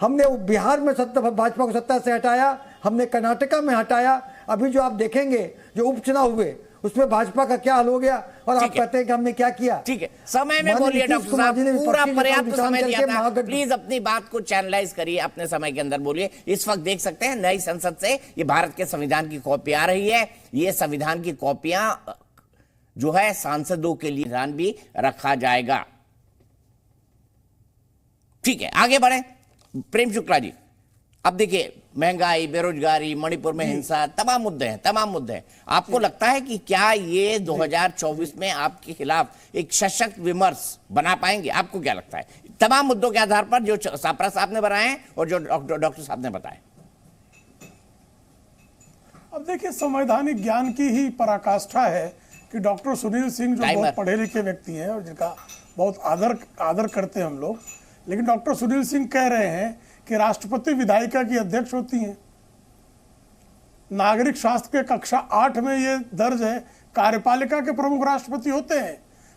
हमने बिहार में भाजपा को सत्ता से हटाया, हमने कर्नाटका में हटाया। अभी जो आप देखेंगे जो उपचुनाव हुए उसमें भाजपा का क्या हाल हो गया, और आप कहते हैं कि हमने क्या किया।
ठीक है, समय में बोलिए डॉक्टर साहब, पूरा पर्याप्त समय दिया था, प्लीज अपनी बात को चैनलाइज करिए, अपने समय के अंदर बोलिए। इस वक्त देख सकते हैं नई संसद से ये भारत के संविधान की कॉपी आ रही है। ये संविधान की कॉपियां जो है सांसदों के लिए ध्यान भी रखा जाएगा। ठीक है, आगे बढ़े। प्रेम शुक्ला जी, अब देखिए महंगाई, बेरोजगारी, मणिपुर में हिंसा, तमाम मुद्दे हैं। आपको लगता है कि क्या ये 2024 में आपके खिलाफ एक सशक्त विमर्श बना पाएंगे? आपको क्या लगता है तमाम मुद्दों के आधार पर जो सापरा साहब ने बनाए हैं और जो डॉक्टर साहब ने बताए?
अब देखिए, संवैधानिक ज्ञान की ही पराकाष्ठा है कि डॉक्टर सुनील सिंह जो बहुत पढ़े लिखे व्यक्ति हैं और जिनका बहुत आदर करते हैं हम लोग, लेकिन डॉक्टर सुनील सिंह कह रहे हैं कि राष्ट्रपति विधायिका की अध्यक्ष होती हैं। नागरिक शास्त्र के कक्षा 8 में ये दर्ज है, कार्यपालिका के प्रमुख राष्ट्रपति होते हैं,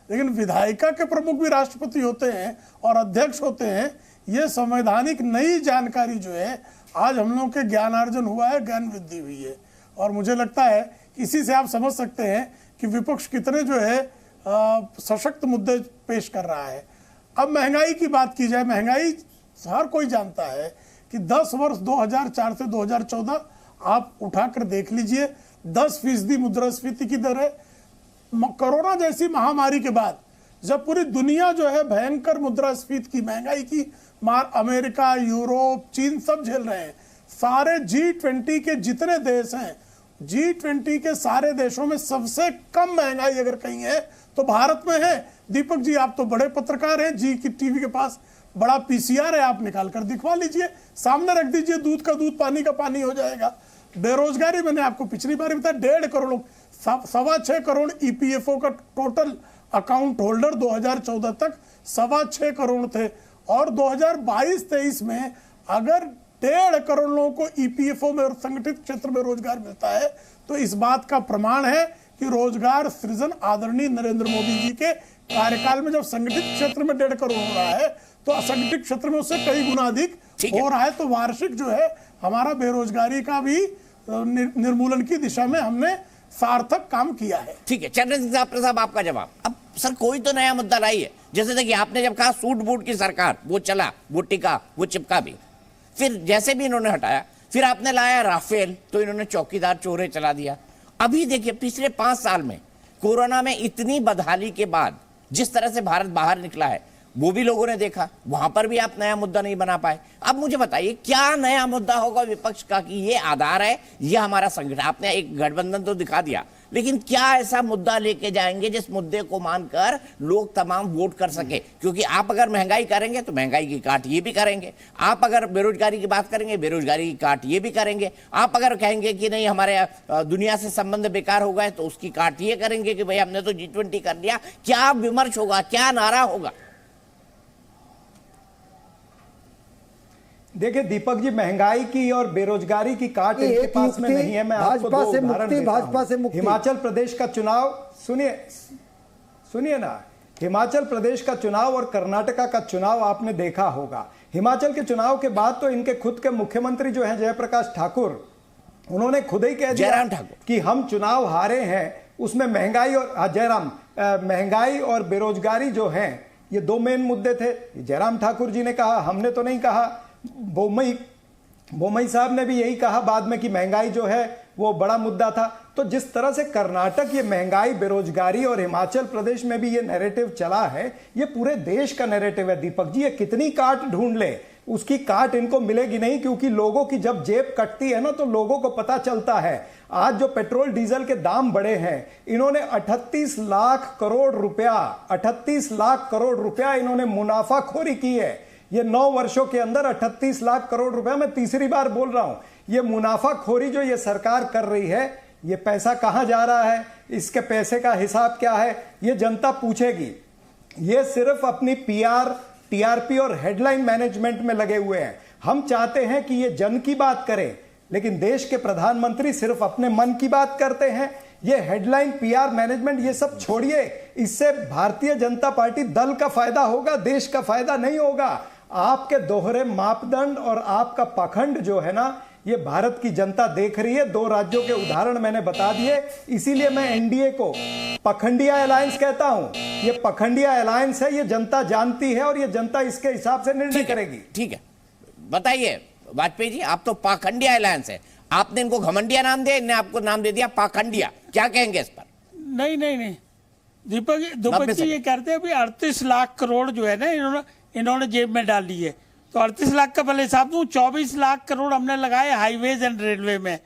लेकिन विधायिका के प्रमुख भी राष्ट्रपति होते हैं और अध्यक्ष होते हैं। ये संवैधानिक नई जानकारी जो है आज हम लोगों के ज्ञानार्जन हुआ है, ज्ञान वृद्धि हुई है। और मुझे लगता है कि इसी से आप समझ सकते हैं कि विपक्ष कितने जो है सशक्त मुद्दे पेश कर रहा है। अब महंगाई की बात की जाए, महंगाई हर कोई जानता है कि 10 वर्ष 2004 से 2014 आप उठाकर देख लीजिए, 10% मुद्रास्फीति की दर है। कोरोना जैसी महामारी के बाद जब पूरी दुनिया जो है भयंकर मुद्रास्फीति की, महंगाई की मार अमेरिका, यूरोप, चीन सब झेल रहे हैं। सारे G20 के जितने देश हैं, G20 के सारे देशों में सबसे कम महंगाई अगर कहीं है तो भारत में है। दीपक जी, आप तो बड़े पत्रकार हैं, जी की टीवी के पास बड़ा PCR है, आप निकाल कर दिखवा लीजिए, सामने रख दीजिए, दूध का दूध, पानी का पानी हो जाएगा। बेरोजगारी मैंने आपको पिछली बार बताया, 1.5 करोड़, 6.25 करोड़ EPFO का टोटल अकाउंट होल्डर 2014 तक 6.25 करोड़ थे, और 2022-23 में अगर 1.5 करोड़ लोगों को EPFO में और संगठित क्षेत्र में रोजगार मिलता है तो इस बात का प्रमाण है कि रोजगार सृजन आदरणीय नरेंद्र मोदी जी के कार्यकाल में जब संगठित क्षेत्र में 1.5 करोड़ हो रहा है तो असंगठित क्षेत्र में उससे कई गुना अधिक हो रहा है। तो वार्षिक जो है हमारा बेरोजगारी का भी निर्मूलन की दिशा में हमने सार्थक काम किया है।
ठीक है, चंद्र सिंह साहब, आपका जवाब। अब सर कोई तो नया मुद्दा लाइए, जैसे देखिए आपने जब कहा सूट बूट की सरकार, वो चला, वो टिका, वो चिपका भी, फिर जैसे भी इन्होंने हटाया, फिर आपने लाया राफेल, तो इन्होंने चौकीदार चोरे चला दिया। अभी देखिए पिछले 5 साल में कोरोना में इतनी बदहाली के बाद जिस तरह से भारत बाहर निकला है वो भी लोगों ने देखा, वहां पर भी आप नया मुद्दा नहीं बना पाए। अब मुझे बताइए क्या नया मुद्दा होगा विपक्ष का कि ये आधार है, ये हमारा संगठन, आपने एक गठबंधन तो दिखा दिया, लेकिन क्या ऐसा मुद्दा लेके जाएंगे जिस मुद्दे को मानकर लोग तमाम वोट कर सके? क्योंकि आप अगर महंगाई करेंगे तो महंगाई की काट ये भी करेंगे, आप अगर बेरोजगारी की बात करेंगे बेरोजगारी की काट ये भी करेंगे, आप अगर कहेंगे कि नहीं हमारे दुनिया से संबंध बेकार हो गए तो उसकी काट ये करेंगे कि भाई हमने तो G20 कर लिया। क्या विमर्श होगा, क्या नारा होगा?
देखिए दीपक जी, महंगाई की और बेरोजगारी की काट इनके पास में नहीं है। मैं आपको 2 उदाहरण देता हूं। हिमाचल प्रदेश का चुनाव सुनिए ना, हिमाचल प्रदेश का चुनाव और कर्नाटका का चुनाव आपने देखा होगा। हिमाचल के चुनाव के बाद तो इनके खुद के मुख्यमंत्री जो हैं जयप्रकाश ठाकुर, उन्होंने खुद ही कह दिया कि हम चुनाव हारे हैं, उसमें महंगाई और महंगाई और बेरोजगारी जो हैं ये 2 मेन मुद्दे थे। जयराम ठाकुर जी ने कहा, हमने तो नहीं कहा। बोमई साहब ने भी यही कहा बाद में कि महंगाई जो है वो बड़ा मुद्दा था। तो जिस तरह से कर्नाटक ये महंगाई, बेरोजगारी और हिमाचल प्रदेश में भी ये नैरेटिव चला है, ये पूरे देश का नैरेटिव है। दीपक जी, ये कितनी काट ढूंढ ले, उसकी काट इनको मिलेगी नहीं, क्योंकि लोगों की जब जेब कटती है ना तो लोगों को पता चलता है। आज जो पेट्रोल डीजल के दाम बढ़े हैं, इन्होंने 38 लाख करोड़ रुपया इन्होंने मुनाफाखोरी की है। ये 9 वर्षों के अंदर 38 लाख करोड़ रुपया, मैं तीसरी बार बोल रहा हूं, ये मुनाफाखोरी जो ये सरकार कर रही है, ये पैसा कहां जा रहा है, इसके पैसे का हिसाब क्या है, ये जनता पूछेगी। ये सिर्फ अपनी PR, TRP और हेडलाइन मैनेजमेंट में लगे हुए हैं। हम चाहते हैं कि ये जन की बात करें, लेकिन देश के प्रधानमंत्री सिर्फ अपने मन की बात करते हैं। ये हेडलाइन, PR मैनेजमेंट, ये सब छोड़िए। इससे भारतीय जनता पार्टी दल का फायदा होगा, देश का फायदा नहीं होगा। आपके दोहरे मापदंड और आपका पाखंड जो है ना, ये भारत की जनता देख रही है। 2 राज्यों के उदाहरण मैंने बता दिए, इसीलिए मैं NDA को पखंडिया अलायंस कहता हूं। ये पखंडिया अलायंस है, ये जनता जानती है और ये जनता इसके हिसाब से निर्णय करेगी।
ठीक है, बताइए वाजपेयी जी, आप तो पाखंडिया अलायंस है, आपने इनको घमंडिया नाम दिया, इन्हें आपको नाम दे दिया पाखंडिया, क्या कहेंगे इस पर?
नहीं, दीपक जी ये कहते हैं अभी 38 लाख करोड़ जो है ना इन्होंने जेब में डाल ली है। तो 38 लाख का पहले हिसाब दूं, 24 लाख करोड़ हमने लगाए हाईवेज एंड रेलवे में,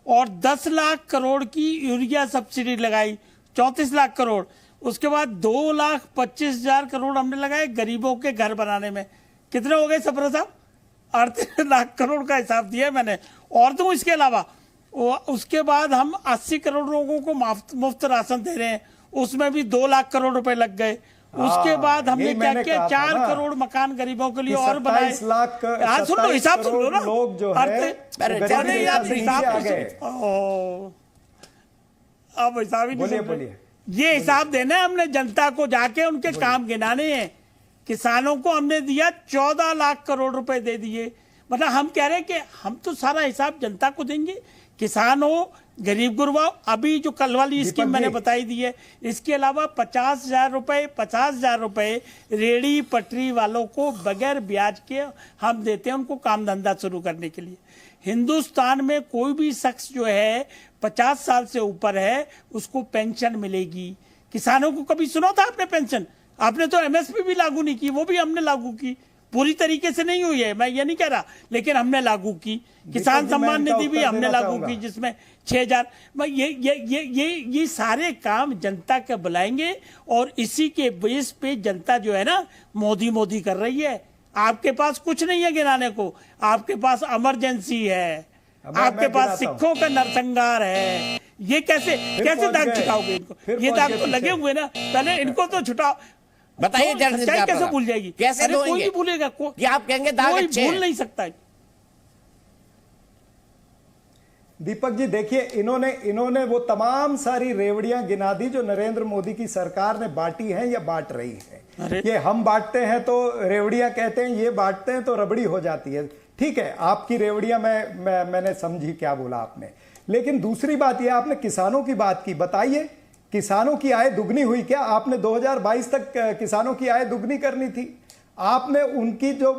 और 10 लाख करोड़ की यूरिया सब्सिडी लगाई, 34 लाख करोड़। उसके बाद 2,25,000 करोड़ हमने लगाए गरीबों के घर बनाने में। कितने हो गए सफर साहब? 38 लाख करोड़ का हिसाब दिया मैंने। और तो इसके अलावा उसके बाद हम 80 करोड़ लोगों को मुफ्त राशन दे रहे हैं, उसमें भी 2 लाख करोड़ रुपए लग गए। उसके बाद हमने क्या किया, 4 करोड़ मकान गरीबों के लिए और बनाए।
सुन लो, हिसाब सुन लो ना,
लोग जो है अब हिसाब ही नहीं। ये हिसाब देना है हमने जनता को, जाके उनके काम गिनाने हैं। किसानों को हमने दिया 14 लाख करोड़ रुपए दे दिए। मतलब हम कह रहे हैं कि हम तो सारा हिसाब जनता को देंगे, किसान हो, गरीब गुरबा। अभी जो कल वाली स्कीम मैंने बताई दी है, इसके अलावा 50,000 रुपए रेडी पटरी वालों को बगैर ब्याज के हम देते हैं, उनको काम धंधा शुरू करने के लिए। हिंदुस्तान में कोई भी शख्स जो है 50 साल से ऊपर है उसको पेंशन मिलेगी। किसानों को कभी सुना था आपने पेंशन? आपने तो एमएसपी भी लागू नहीं की, वो भी हमने लागू की। पूरी तरीके से नहीं हुई है, मैं ये नहीं कह रहा, लेकिन हमने लागू की। किसान सम्मान निधि भी हमने लागू की, जिसमें 6,000। ये सारे काम जनता के बुलाएंगे, और इसी के बेस पे जनता जो है ना मोदी मोदी कर रही है। आपके पास कुछ नहीं है गिनाने को, आपके पास इमरजेंसी है, आपके पास सिखों का नरसंहार है। ये कैसे दाग छुटाओगे इनको? ये दाग तो लगे हुए ना, पहले इनको तो छुटाओ।
बताइए
सच्चाई कैसे भूल जाएगी?
कैसे
कोई नहीं भूलेगा,
कि आप कहेंगे दाग अच्छे हैं।
भूल नहीं सकता।
दीपक जी देखिए, इन्होंने वो तमाम सारी रेवड़ियां गिना दी जो नरेंद्र मोदी की सरकार ने बांटी हैं या बांट रही है। ये हम बांटते हैं तो रेवड़ियां कहते हैं, ये बांटते हैं तो रबड़ी हो जाती है। ठीक है, आपकी रेवड़ियां मैंने समझी क्या बोला आपने। लेकिन दूसरी बात ये, आपने किसानों की बात की, बताइए किसानों की आय दुगनी हुई क्या? आपने 2022 तक किसानों की आय दुगनी करनी थी, आपने उनकी जो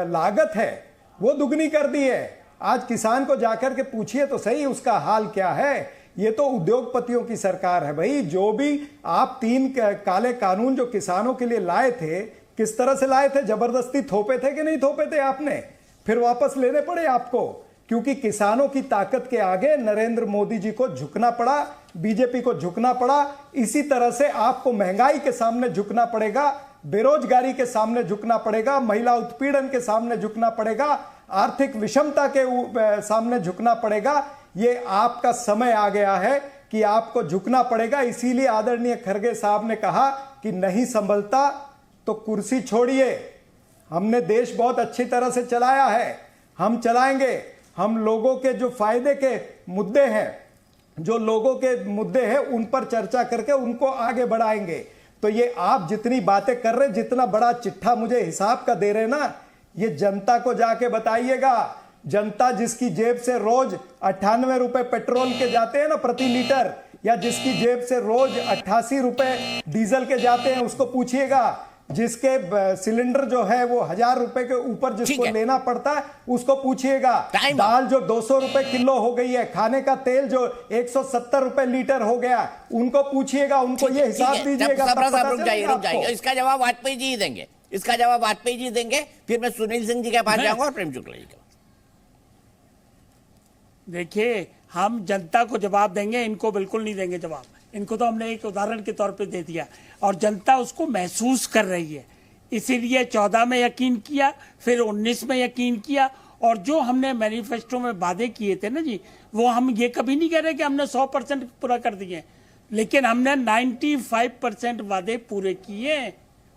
लागत है वो दुगनी कर दी है। आज किसान को जाकर के पूछिए तो सही उसका हाल क्या है। ये तो उद्योगपतियों की सरकार है भाई। जो भी आप 3 काले कानून जो किसानों के लिए लाए थे, किस तरह से लाए थे? जबरदस्ती थोपे थे कि नहीं थोपे थे आपने? फिर वापस लेने पड़े आपको, क्योंकि किसानों की ताकत के आगे नरेंद्र मोदी जी को झुकना पड़ा, बीजेपी को झुकना पड़ा। इसी तरह से आपको महंगाई के सामने झुकना पड़ेगा, बेरोजगारी के सामने झुकना पड़ेगा, महिला उत्पीड़न के सामने झुकना पड़ेगा, आर्थिक विषमता के सामने झुकना पड़ेगा। ये आपका समय आ गया है कि आपको झुकना पड़ेगा। इसीलिए आदरणीय खड़गे साहब ने कहा कि नहीं संभलता तो कुर्सी छोड़िए। हमने देश बहुत अच्छी तरह से चलाया है, हम चलाएंगे। हम लोगों के जो फायदे के मुद्दे हैं, जो लोगों के मुद्दे हैं, उन पर चर्चा करके उनको आगे बढ़ाएंगे। तो ये आप जितनी बातें कर रहे, जितना बड़ा चिट्ठा मुझे हिसाब का दे रहे ना, ये जनता को जाके बताइएगा। जनता जिसकी जेब से रोज 98 रुपए पेट्रोल के जाते हैं ना प्रति लीटर, या जिसकी जेब से रोज 88 रुपए डीजल के जाते हैं, उसको पूछिएगा। जिसके सिलेंडर जो है वो 1,000 रुपए के ऊपर जिसको लेना पड़ता है, उसको पूछिएगा। दाल जो 200 रुपए किलो हो गई है, खाने का तेल जो 170 रुपए लीटर हो गया, उनको पूछिएगा, उनको ये हिसाब दीजिएगा।
रुक जाइए, इसका जवाब वाजपेयी जी देंगे, इसका जवाब वाजपेयी जी देंगे। फिर मैं सुनील सिंह जी के पास जाऊंगा और प्रेम शुक्ला जी के पास।
देखिए, हम जनता को जवाब देंगे, इनको बिल्कुल नहीं देंगे जवाब। इनको तो हमने एक उदाहरण के तौर पे दे दिया, और जनता उसको महसूस कर रही है। इसीलिए 14 में यकीन किया, फिर 19 में यकीन किया, और जो हमने मैनिफेस्टो में वादे किए थे ना जी, वो हम ये कभी नहीं कह रहे कि हमने 100% पूरा कर दिए, लेकिन हमने 95% वादे पूरे किए।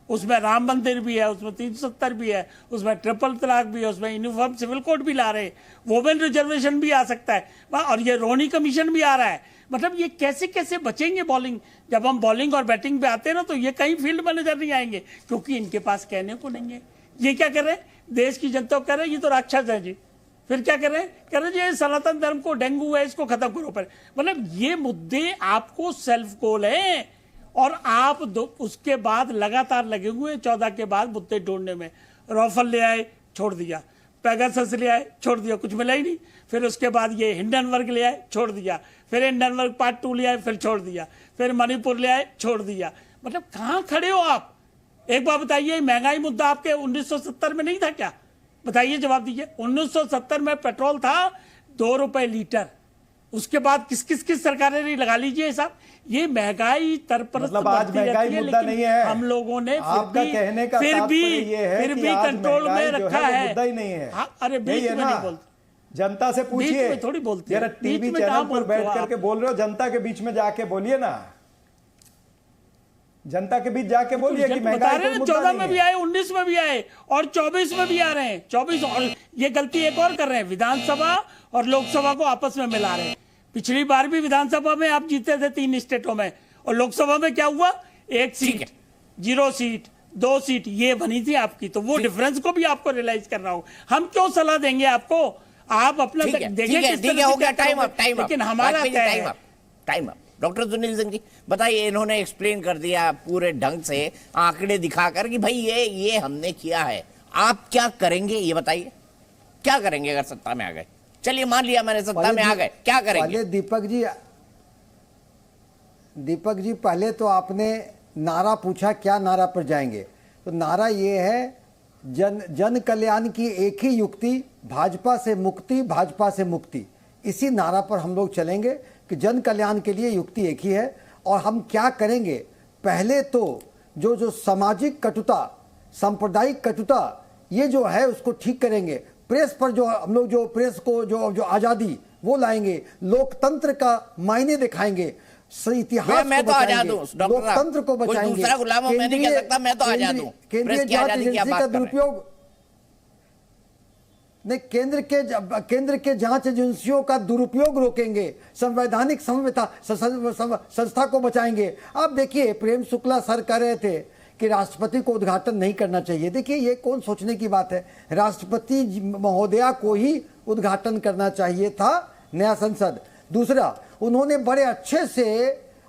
उसमें राम मंदिर भी है, उसमें 370 भी है, उसमें ट्रिपल तलाक भी है, उसमें यूनिफॉर्म सिविल कोड भी ला रहे, वोमेन रिजर्वेशन भी आ सकता है, और ये रोनी कमीशन भी आ रहा है। मतलब ये कैसे कैसे बचेंगे बॉलिंग? जब हम बॉलिंग और बैटिंग पे आते हैं ना, तो ये कहीं फील्ड में नजर नहीं आएंगे, क्योंकि इनके पास कहने को नहीं है। ये क्या कर रहे हैं? देश की जनता को कह रहे हैं ये तो राक्षस है जी। फिर क्या कर रहे हैं? कह रहे हैं जी सनातन धर्म को डेंगू है, इसको खत्म करो। पर मतलब ये मुद्दे आपको सेल्फ गोल है, और आप उसके बाद लगातार लगे हुए 14 के बाद मुद्दे ढूंढने में। राफेल ले आए, छोड़ दिया। पेगासस ले आए, छोड़ दिया, कुछ मिला ही नहीं। फिर उसके बाद ये हिंडनबर्ग ले आए, छोड़ दिया। फिर हिंडनबर्ग पार्ट 2 ले आए, फिर छोड़ दिया। फिर मणिपुर ले आए, छोड़ दिया। मतलब कहाँ खड़े हो आप? एक बात बताइए, महंगाई मुद्दा आपके 1970 में नहीं था क्या? बताइए, जवाब दीजिए। 1970 में पेट्रोल था 2 रुपए लीटर। उसके बाद किस किस सरकारें ने लगा लीजिए हिसाब। ये महंगाई तरपरस्त
मतलब आज महंगाई मुद्दा नहीं है,
हम लोगों ने
आपका कहने का
फिर
भी
कंट्रोल में रखा है।
मुद्दा ही नहीं है।
अरे बीच में नहीं बोलते,
जनता से पूछिए,
थोड़ी बोलते
जरा टीवी चैनल पर बैठ करके बोल रहे हो, जनता के बीच में जाके बोलिए ना, जनता के बीच जाके बोलिए कि महंगाई कोई मुद्दा
14
नहीं
में
है।
भी आए, 19 में भी आए और 24 में भी आ रहे हैं। 24 और ये गलती एक और कर रहे हैं, विधानसभा और लोकसभा को आपस में मिला रहे हैं। पिछली बार भी विधानसभा में आप जीते थे 3 स्टेटों में, और लोकसभा में क्या हुआ? 1 सीट, 0 सीट, 2 सीट ये बनी थी आपकी। तो वो डिफरेंस को भी आपको रियलाइज करना होगा। हम क्यों सलाह देंगे आपको? आप अपना देखिए,
हो गया टाइम अप,
लेकिन हमारा
time up. Doctor Sunil Singh ji बताइए, इन्होंने एक्सप्लेन कर दिया पूरे ढंग से आंकड़े दिखाकर कि भाई ये हमने किया है, आप क्या करेंगे ये बताइए। क्या करेंगे अगर सत्ता में आ गए? चलिए मान लिया मैंने सत्ता में आ गए, क्या करेंगे?
दीपक जी पहले तो आपने नारा पूछा, क्या नारा पर जाएंगे? तो नारा ये है, जन कल्याण की एक ही युक्ति, भाजपा से मुक्ति, भाजपा से मुक्ति। इसी नारा पर हम लोग चलेंगे कि जन कल्याण के लिए युक्ति एक ही है। और हम क्या करेंगे? पहले तो जो सामाजिक कटुता, सांप्रदायिक कटुता ये जो है उसको ठीक करेंगे। प्रेस पर जो हम लोग जो प्रेस को जो आजादी वो लाएंगे, लोकतंत्र का मायने दिखाएंगे, इतिहास
मैं
को
तो
बचाएंगे,
लोकतंत्र
को बचाएंगे।
दूसरा गुलाम मैं नहीं कह सकता, मैं तो आजाद हूं।
केंद्रीय जांच एजेंसी का दुरुपयोग नहीं, केंद्र के जांच एजेंसियों का दुरुपयोग रोकेंगे, संवैधानिक संस्था को बचाएंगे। आप देखिए, प्रेम शुक्ला सर कह रहे थे कि राष्ट्रपति को उद्घाटन नहीं करना चाहिए। देखिए, ये कौन सोचने की बात है? राष्ट्रपति महोदया को ही उद्घाटन करना चाहिए था नया संसद। दूसरा, उन्होंने बड़े अच्छे से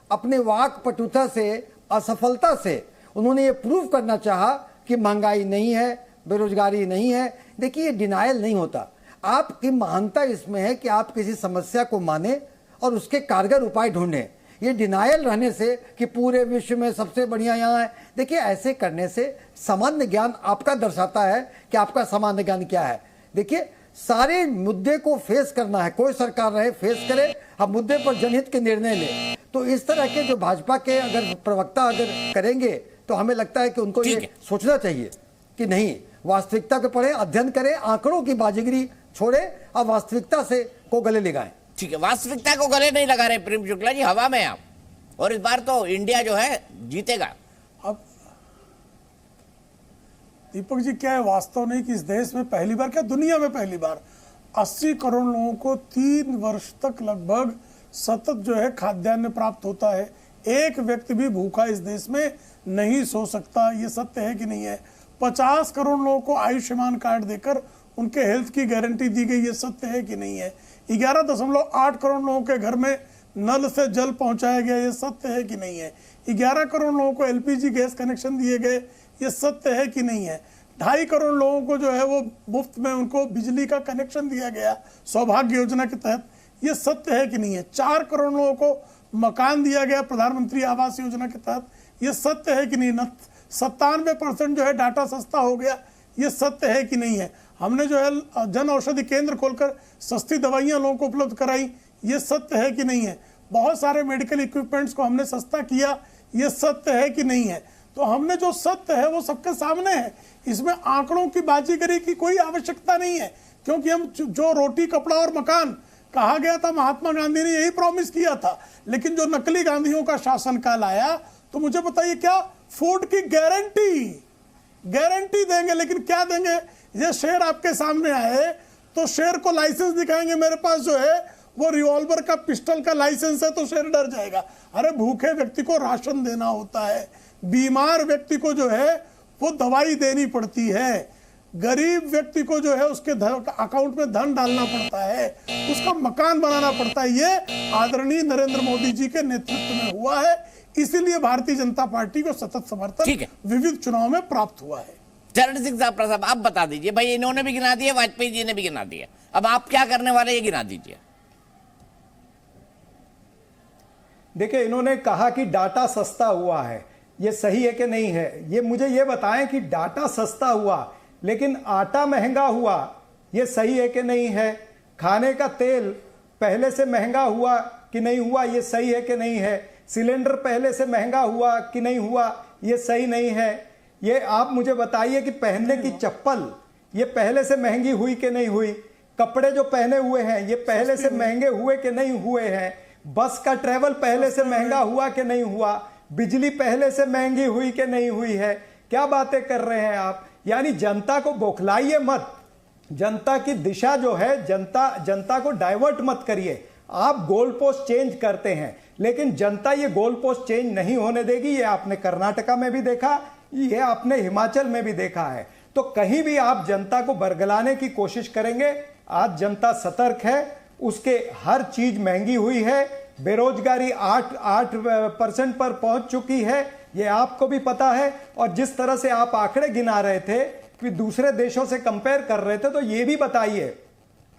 अपने वाक पटुता से, असफलता से उन्होंने ये प्रूव करना चाहा कि महंगाई नहीं है, बेरोजगारी नहीं है। देखिए, ये डिनायल नहीं होता। आपकी महानता इसमें है कि आप किसी समस्या को माने और उसके कारगर उपाय ढूंढें। ये डिनायल रहने से कि पूरे विश्व में सबसे बढ़िया यहाँ है, देखिए ऐसे करने से सामान्य ज्ञान आपका दर्शाता है कि आपका सामान्य ज्ञान क्या है। देखिए, सारे मुद्दे को फेस करना है, कोई सरकार रहे फेस करे, हम मुद्दे पर जनहित के निर्णय लें। तो इस तरह के जो भाजपा के अगर प्रवक्ता अगर करेंगे तो हमें लगता है कि उनको ये सोचना चाहिए कि नहीं, वास्तविकता को पढ़े, अध्ययन करें, आंकड़ों की बाजीगरी छोड़े और वास्तविकता से को गले लगाएं।
ठीक है, वास्तविकता को गले नहीं लगा रहे प्रेम शुक्ला जी, हवा में आप। और इस बार तो इंडिया जो है जीतेगा।
अब दीपक जी, क्या है वास्तव नहीं कि इस देश में पहली बार, क्या दुनिया में पहली बार 80 करोड़ लोगों को 3 वर्ष तक लगभग सतत जो है खाद्यान्न प्राप्त होता है। एक व्यक्ति भी भूखा इस देश में नहीं सो सकता। ये सत्य है कि नहीं है? 50 करोड़ लोगों को आयुष्मान कार्ड देकर उनके हेल्थ की गारंटी दी गई, ये सत्य है कि नहीं है? 11.8 करोड़ लोगों के घर में नल से जल पहुंचाया गया, ये सत्य है कि नहीं है? 11 करोड़ लोगों को एलपीजी गैस कनेक्शन दिए गए, ये सत्य है कि नहीं है? 2.5 करोड़ लोगों को जो है वो मुफ्त में उनको बिजली का कनेक्शन दिया गया सौभाग्य योजना के तहत, ये सत्य है कि नहीं है? 4 करोड़ लोगों को मकान दिया गया प्रधानमंत्री आवास योजना के तहत, ये सत्य है कि नहीं? 97% जो है डाटा सस्ता हो गया, ये सत्य है कि नहीं है? हमने जो है जन औषधि केंद्र खोलकर सस्ती दवाइयां लोगों को उपलब्ध कराई, ये सत्य है कि नहीं है? बहुत सारे मेडिकल इक्विपमेंट्स को हमने सस्ता किया, ये सत्य है कि नहीं है? तो हमने जो सत्य है वो सबके सामने है। इसमें आंकड़ों की बाजीगरी की कोई आवश्यकता नहीं है, क्योंकि हम जो रोटी कपड़ा और मकान कहा गया था, महात्मा गांधी ने यही प्रॉमिस किया था। लेकिन जो नकली गांधियों का शासनकाल आया तो मुझे बताइए, क्या फूड की गारंटी देंगे, लेकिन क्या देंगे? ये शेर आपके सामने आए तो शेर को लाइसेंस दिखाएंगे, मेरे पास जो है वो रिवॉल्वर का पिस्टल का लाइसेंस है, तो शेर डर जाएगा। अरे भूखे व्यक्ति को राशन देना होता है, बीमार व्यक्ति को जो है वो दवाई देनी पड़ती है, गरीब व्यक्ति को जो है उसके अकाउंट में धन डालना पड़ता है, उसका मकान बनाना पड़ता है। ये आदरणीय नरेंद्र मोदी जी के नेतृत्व में हुआ है, इसीलिए भारतीय जनता पार्टी को सतत समर्थन विविध चुनाव में प्राप्त हुआ है।
चरण सिंह साहब आप बता दीजिए भाई, इन्होंने भी गिना दिया, वाजपेयी जी ने भी गिना दिया, अब आप क्या करने वाले ये गिना दीजिए।
देखिए, इन्होंने कहा कि डाटा सस्ता हुआ है, ये सही है कि नहीं है? ये मुझे ये बताएं कि डाटा सस्ता हुआ लेकिन आटा महंगा हुआ, ये सही है कि नहीं है? खाने का तेल पहले से महंगा हुआ कि नहीं हुआ, ये सही है कि नहीं है? सिलेंडर पहले से महंगा हुआ कि नहीं हुआ, ये सही नहीं है? ये आप मुझे बताइए कि पहनने की चप्पल ये पहले से महंगी हुई कि नहीं हुई? कपड़े जो पहने हुए हैं ये पहले से महंगे हुए कि नहीं हुए हैं? बस का ट्रेवल पहले से महंगा हुआ कि नहीं हुआ? बिजली पहले से महंगी हुई कि नहीं हुई है? क्या बातें कर रहे हैं आप? यानी जनता को बौखलाइए मत, जनता की दिशा जो है, जनता को डाइवर्ट मत करिए। आप गोल पोस्ट चेंज करते हैं लेकिन जनता ये गोल पोस्ट चेंज नहीं होने देगी। ये आपने कर्नाटका में भी देखा, ये आपने हिमाचल में भी देखा है। तो कहीं भी आप जनता को बरगलाने की कोशिश करेंगे, आज जनता सतर्क है, उसके हर चीज महंगी हुई है, बेरोजगारी 8% पर पहुंच चुकी है, ये आपको भी पता है। और जिस तरह से आप आंकड़े गिना रहे थे कि दूसरे देशों से कंपेयर कर रहे थे, तो ये भी बताइए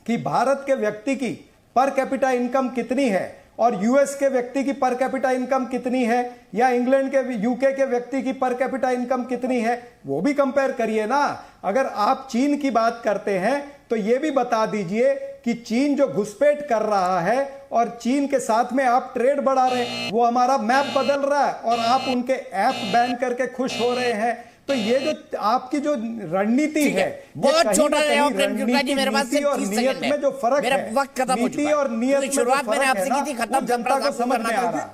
कि भारत के व्यक्ति की पर कैपिटा इनकम कितनी है और यूएस के व्यक्ति की पर कैपिटा इनकम कितनी है, या इंग्लैंड के यूके के व्यक्ति की पर कैपिटा इनकम कितनी है, वो भी कंपेयर करिए ना। अगर आप चीन की बात करते हैं तो ये भी बता दीजिए कि चीन जो घुसपैठ कर रहा है और चीन के साथ में आप ट्रेड बढ़ा रहे हैं, वो हमारा मैप बदल रहा है और आप उनके ऐप बैन करके खुश हो रहे हैं। तो ये जो आपकी जो रणनीति है,
बहुत छोटा है और प्रेम गुप्ता जी, मेरे पास
नीति और नियत में जो फर्क है,
मेरा वक्त खत्म हो चुका
नीति और नियत में
शुरुआत
जो
मैंने
फर्क
आपसे
है
की थी,
ना,
खत्म
वो जनता को समझ में आ रहा है।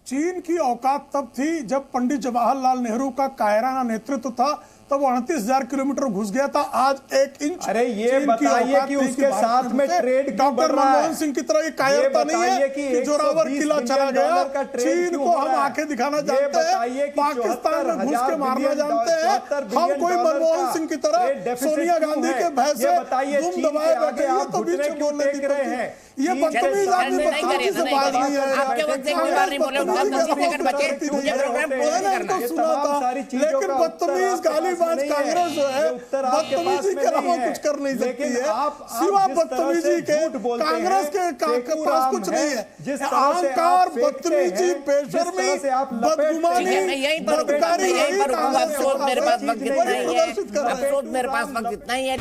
चीन की औकात तब थी जब पंडित जवाहरलाल नेहरू का कायराना नेतृत्व था, तब वो 38,000 किलोमीटर घुस गया था। आज 1 इंच।
अरे ये बताइए कि उसके साथ में ट्रेड क्यों बढ़ रहा है?
मनमोहन सिंह की तरह ये कायरता नहीं है कि जोरावर किला चला गया। चीन को हम आंखें दिखाना जानते हैं, पाकिस्तान में घुस के मारना जानते हैं। हम कोई मनमोहन सिंह की तरह सोनिया गांधी के भय से दुम दबाए बैठे हैं, तो बीच में बोलने दीजिए हैं। ये बदतमीज आदमी बदतमीजी से बात नहीं है।
आपके वक्त से कोई बात नहीं बोले, 10 सेकंड बचे, मुझे प्रोग्राम पूरा करना है।
सुना था, लेकिन बदतमीज गालीबाज कांग्रेस जो है बदतमीजी के अलावा कुछ कर नहीं सकती है, सिवा बदतमीजी के। कांग्रेस के पास कुछ नहीं है। अहंकार, बदतमीजी, बेशर्मी, बदगुमानी, बदकारी,
मेरे पास वक्त इतना ही है।